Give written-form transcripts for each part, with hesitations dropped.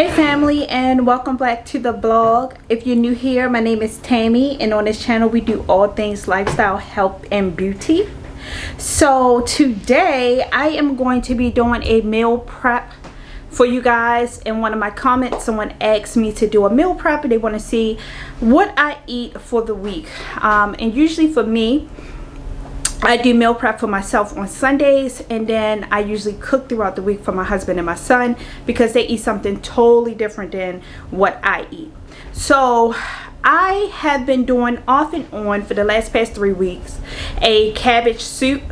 Hey family, and welcome back to the blog. If you're new here, my name is Tammy, and on this channel we do all things lifestyle, health, and beauty. So today I am going to be doing a meal prep for you guys. In one of my comments, someone asked me to do a meal prep and they want to see what I eat for the week. And usually for me, I do meal prep for myself on Sundays, and then I usually cook throughout the week for my husband and my son because they eat something totally different than what I eat. So I have been doing off and on for the past 3 weeks a cabbage soup,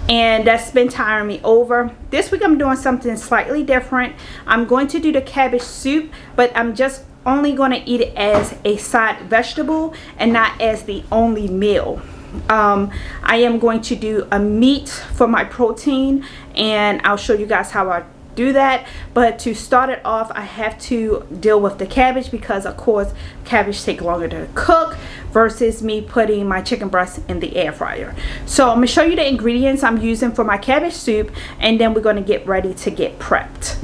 and that's been tiring me over. This week I'm doing something slightly different. I'm going to do the cabbage soup, but I'm just only going to eat it as a side vegetable and not as the only meal. I am going to do a meat for my protein, and I'll show you guys how I do that. But to start it off, I have to deal with the cabbage because of course cabbage take longer to cook versus me putting my chicken breast in the air fryer. So I'm going to show you the ingredients I'm using for my cabbage soup, and then we're going to get ready to get prepped.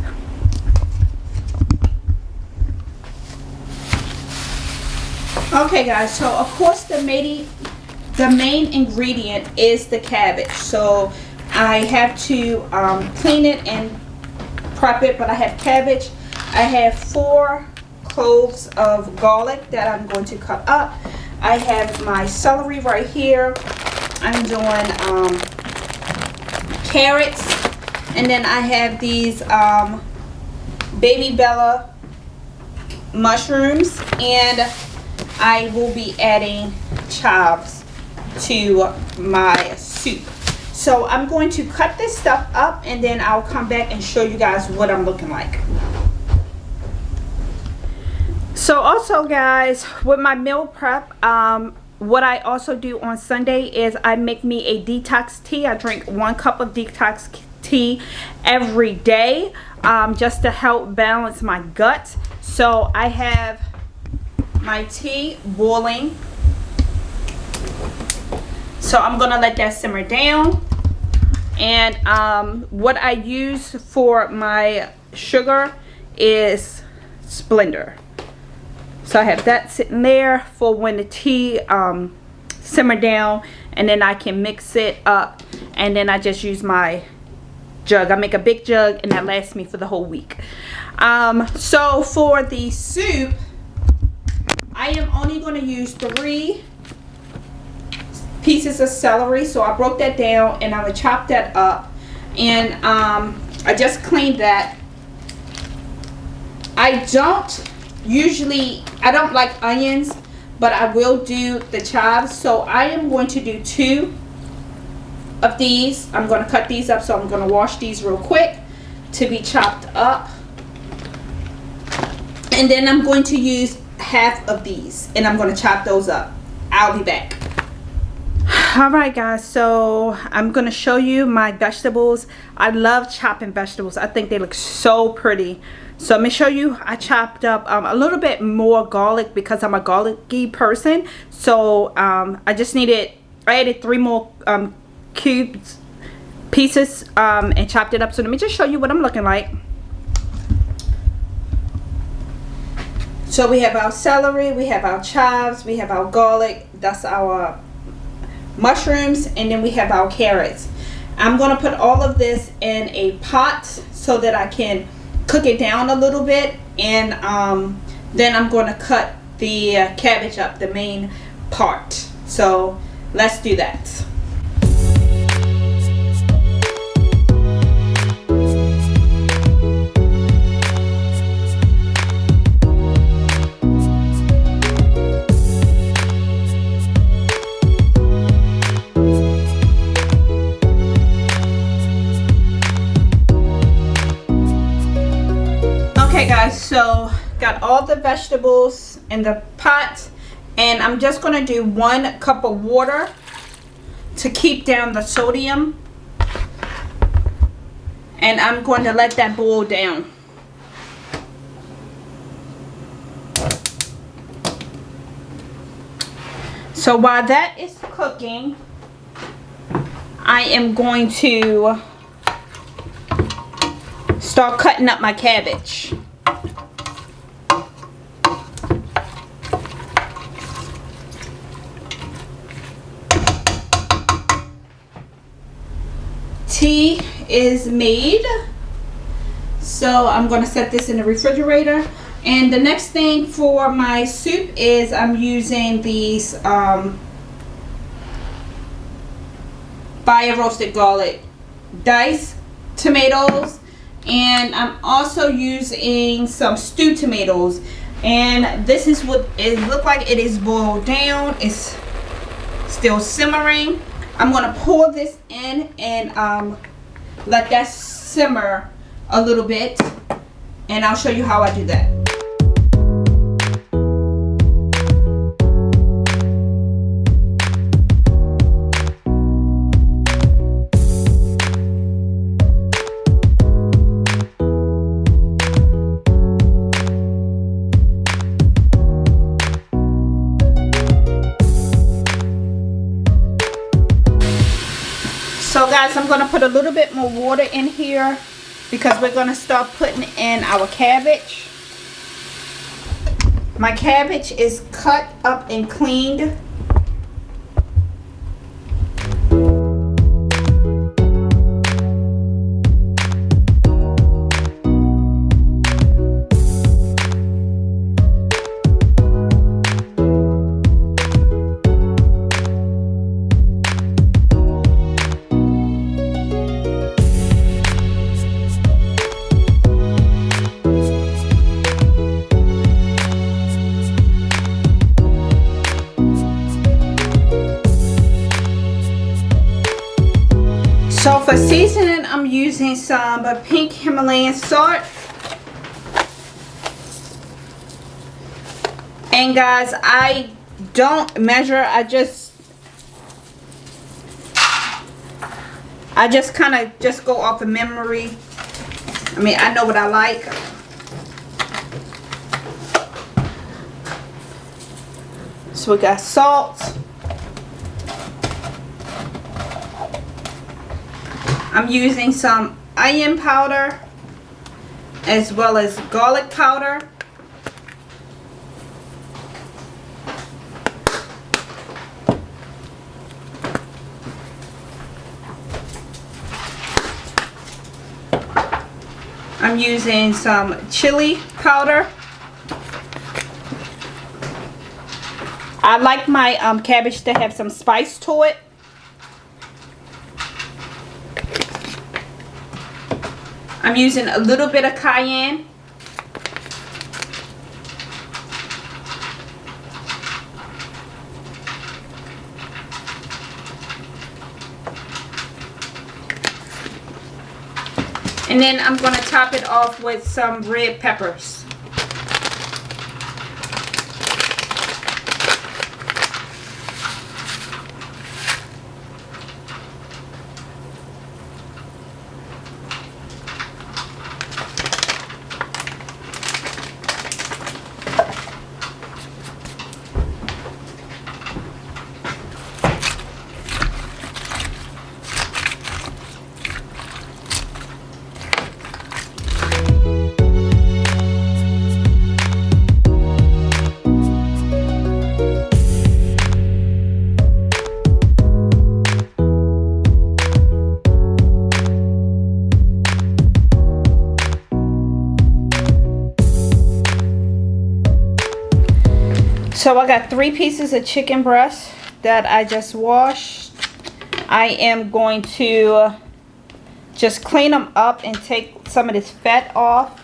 Okay guys, so of course the main ingredient is the cabbage. So I have to clean it and prep it, but I have cabbage. I have 4 cloves of garlic that I'm going to cut up. I have my celery right here. I'm doing carrots, and then I have these baby Bella mushrooms, and I will be adding chives to my soup. So I'm going to cut this stuff up, and then I'll come back and show you guys what I'm looking like. So also guys, with my meal prep, what I also do on Sunday is I make me a detox tea. I drink 1 cup of detox tea every day, just to help balance my gut. So I have my tea boiling. So I'm gonna let that simmer down, and what I use for my sugar is Splendor. So I have that sitting there for when the tea simmer down, and then I can mix it up, and then I just use my jug. I make a big jug, and that lasts me for the whole week. So for the soup, I am only going to use 3 pieces of celery. So I broke that down, and I'm gonna chop that up, and I just cleaned that. I don't like onions, but I will do the chives. So I am going to do 2 of these. I'm going to cut these up, so I'm going to wash these real quick to be chopped up, and then I'm going to use half of these, and I'm going to chop those up. I'll be back. Alright guys, so I'm going to show you my vegetables. I love chopping vegetables. I think they look so pretty. So I'm going to show you, I chopped up a little bit more garlic because I'm a garlicky person. So I added 3 more pieces and chopped it up. So let me just show you what I'm looking like. So we have our celery, we have our chives, we have our garlic, that's our mushrooms, and then we have our carrots. I'm going to put all of this in a pot so that I can cook it down a little bit, and then I'm going to cut the cabbage up, the main part. So let's do that. Okay guys, so got all the vegetables in the pot, and I'm just going to do 1 cup of water to keep down the sodium, and I'm going to let that boil down. So while that is cooking, I am going to start cutting up my cabbage. is made. So I'm going to set this in the refrigerator. And the next thing for my soup is I'm using these fire roasted garlic diced tomatoes, and I'm also using some stewed tomatoes. And this is what it looks like. It is boiled down. It's still simmering. I'm going to pour this in and let that simmer a little bit, and I'll show you how I do that. So guys, I'm going to put a little bit more water in here because we're going to start putting in our cabbage. My cabbage is cut up and cleaned. So for seasoning, I'm using some pink Himalayan salt. And guys, I don't measure. I just kind of just go off of memory. I mean, I know what I like. So we got salt. I'm using some onion powder as well as garlic powder. I'm using some chili powder. I like my cabbage to have some spice to it. I'm using a little bit of cayenne. And then I'm going to top it off with some red peppers. So I got 3 pieces of chicken breast that I just washed. I am going to just clean them up and take some of this fat off.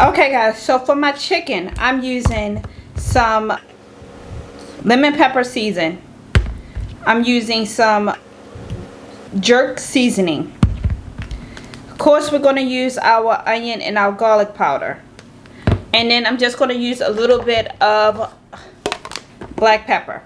Okay guys, so for my chicken, I'm using some lemon pepper season. I'm using some jerk seasoning. Of course, we're going to use our onion and our garlic powder. And then I'm just going to use a little bit of black pepper.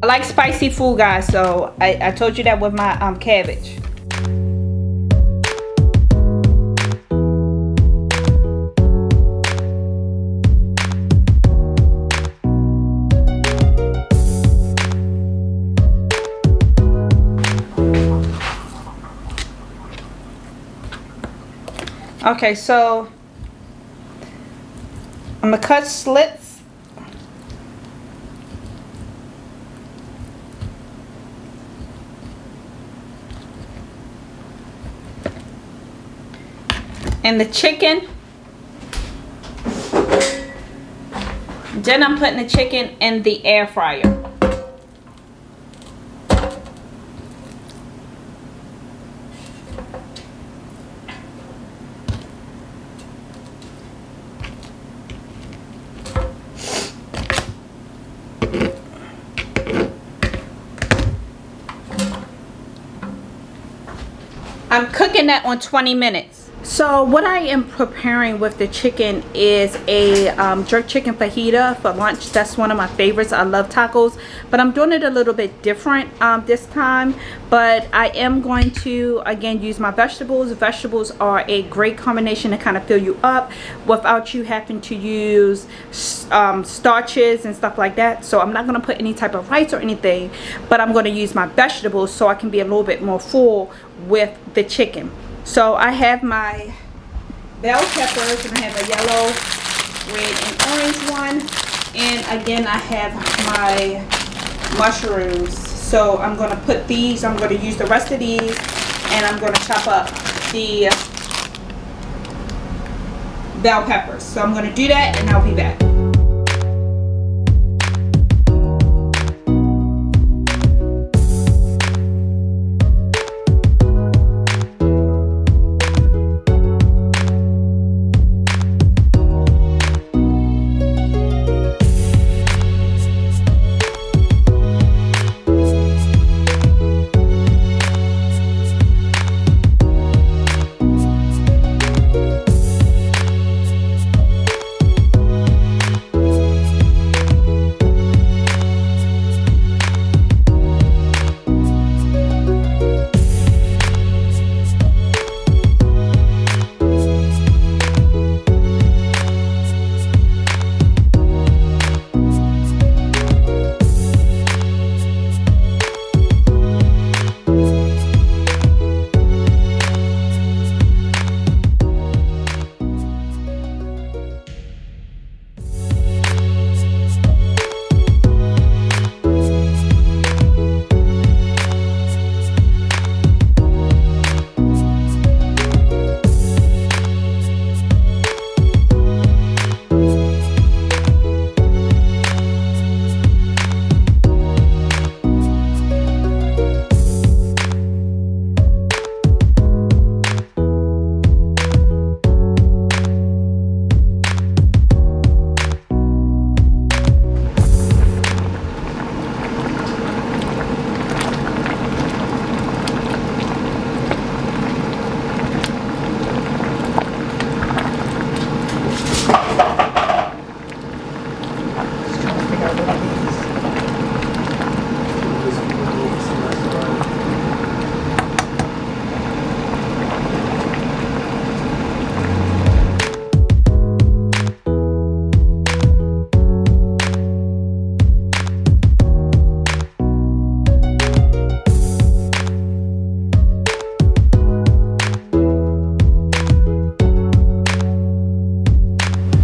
I like spicy food, guys, so I told you that with my cabbage. Okay, so I'm gonna cut slits. And the chicken. Then I'm putting the chicken in the air fryer. I'm cooking that on 20 minutes. So what I am preparing with the chicken is a jerk chicken fajita for lunch. That's one of my favorites. I love tacos, but I'm doing it a little bit different this time. But I am going to, again, use my vegetables. Vegetables are a great combination to kind of fill you up without you having to use starches and stuff like that. So I'm not going to put any type of rice or anything, but I'm going to use my vegetables so I can be a little bit more full with the chicken. So I have my bell peppers, and I have a yellow, red, and orange one. And again, I have my mushrooms. So I'm going to put these, I'm going to use the rest of these, and I'm going to chop up the bell peppers. So I'm going to do that, and I'll be back.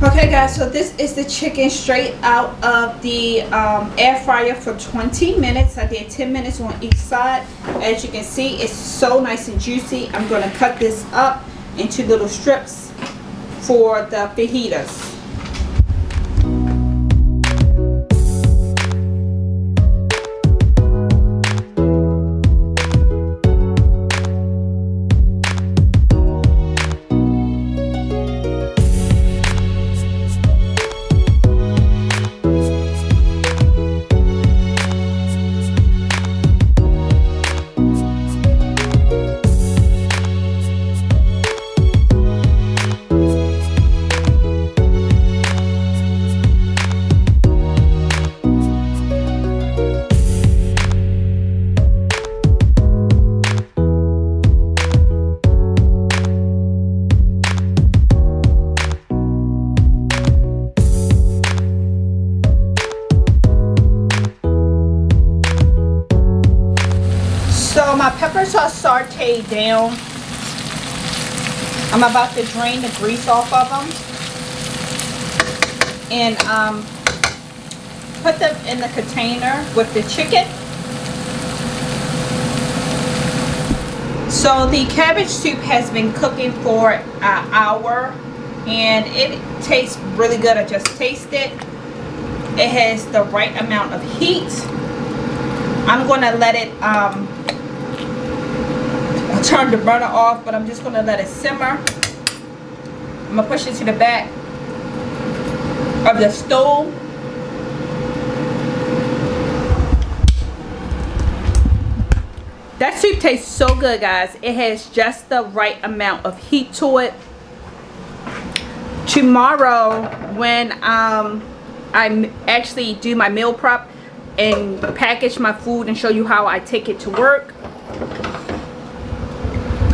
Okay guys, so this is the chicken straight out of the air fryer for 20 minutes. I did 10 minutes on each side. As you can see, it's so nice and juicy. I'm going to cut this up into little strips for the fajitas. My peppers are sauteed down. I'm about to drain the grease off of them and put them in the container with the chicken. So the cabbage soup has been cooking for an hour and it tastes really good. I just tasted. It has the right amount of heat. I'm going to let it, I turned the burner off, but I'm just going to let it simmer. I'm going to push it to the back of the stove. That soup tastes so good, guys. It has just the right amount of heat to it. Tomorrow, when I actually do my meal prep and package my food and show you how I take it to work,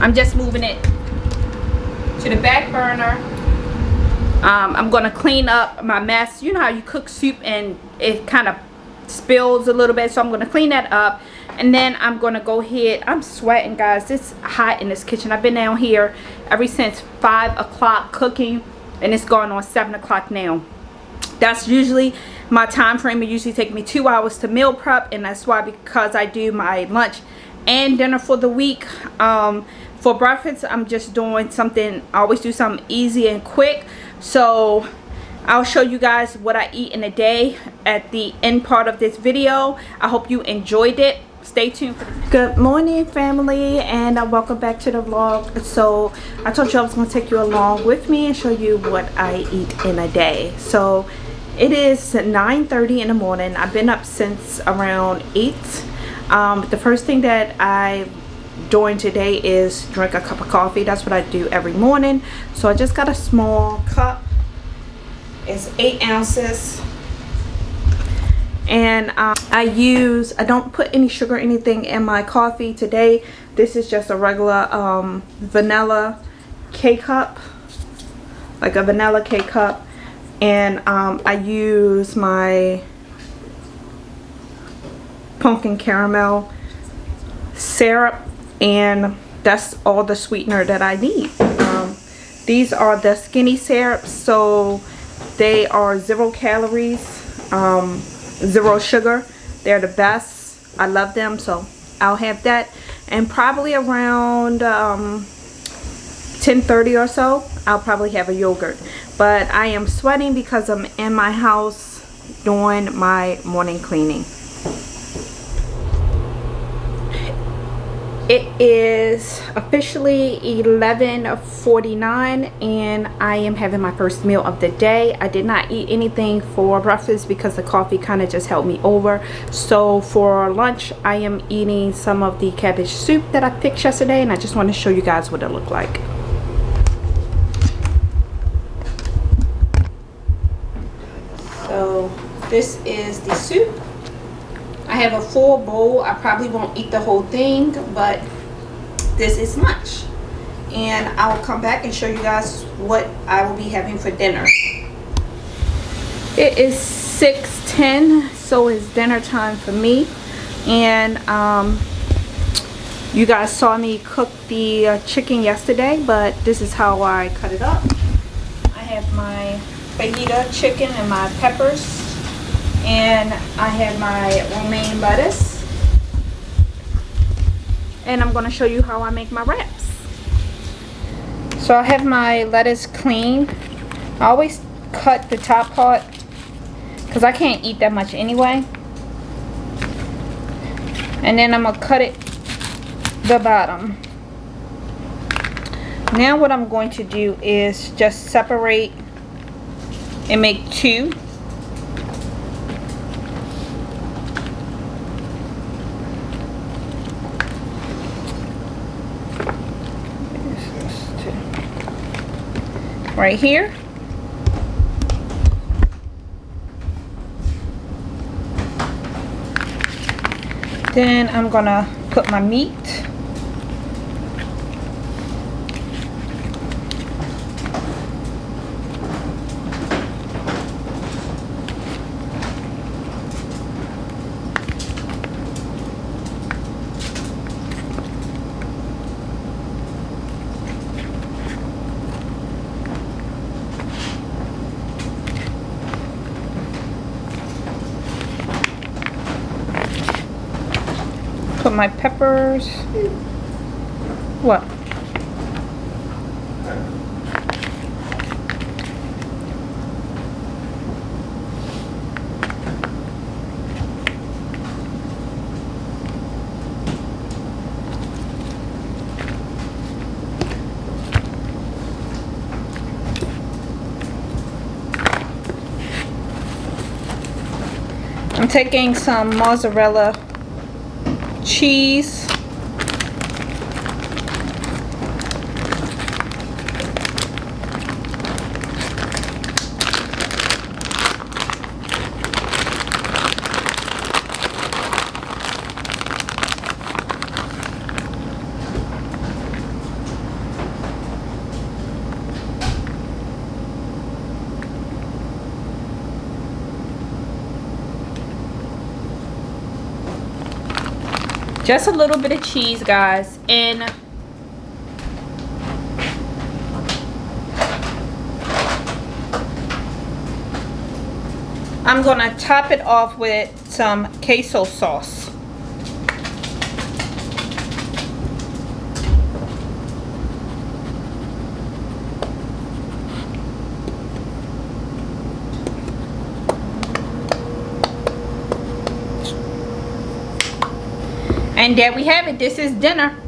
I'm just moving it to the back burner. I'm going to clean up my mess. You know how you cook soup and it kind of spills a little bit, so I'm going to clean that up. And then I'm going to go ahead. I'm sweating, guys. It's hot in this kitchen. I've been down here ever since 5 o'clock cooking, and it's going on 7 o'clock now. That's usually my time frame. It usually takes me 2 hours to meal prep, and that's why, because I do my lunch and dinner for the week. For breakfast, I'm just doing something. I always do something easy and quick. So I'll show you guys what I eat in a day at the end part of this video. I hope you enjoyed it. Stay tuned for this. Good morning, family, and welcome back to the vlog. So I told you I was going to take you along with me and show you what I eat in a day. So it is 9:30 in the morning. I've been up since around 8. The first thing that I'm doing today is drink a cup of coffee. That's what I do every morning. So I just got a small cup. It's 8 ounces. And I don't put any sugar or anything in my coffee today. This is just a regular vanilla K-cup, like a vanilla K-cup. And I use my pumpkin caramel syrup, and that's all the sweetener that I need. These are the skinny syrups, so they are 0 calories, 0 sugar. They're the best. I love them, so I'll have that. And probably around 10:30 or so, I'll probably have a yogurt. But I am sweating because I'm in my house doing my morning cleaning. It is officially 11:49 and I am having my first meal of the day. I did not eat anything for breakfast because the coffee kind of just held me over. So for lunch, I am eating some of the cabbage soup that I picked yesterday, and I just want to show you guys what it looked like. So this is the soup. I have a full bowl. I probably won't eat the whole thing, but this is lunch. And I will come back and show you guys what I will be having for dinner. It is 6:10, so it's dinner time for me. And you guys saw me cook the chicken yesterday, but this is how I cut it up. I have my fajita chicken and my peppers. And I have my romaine lettuce. And I'm going to show you how I make my wraps. So I have my lettuce clean. I always cut the top part because I can't eat that much anyway. And then I'm going to cut it the bottom. Now what I'm going to do is just separate and make 2. Right here. Then I'm gonna put my meat. Put my peppers. What? I'm taking some mozzarella cheese. Just a little bit of cheese, guys, and I'm gonna top it off with some queso sauce. And there we have it. This is dinner.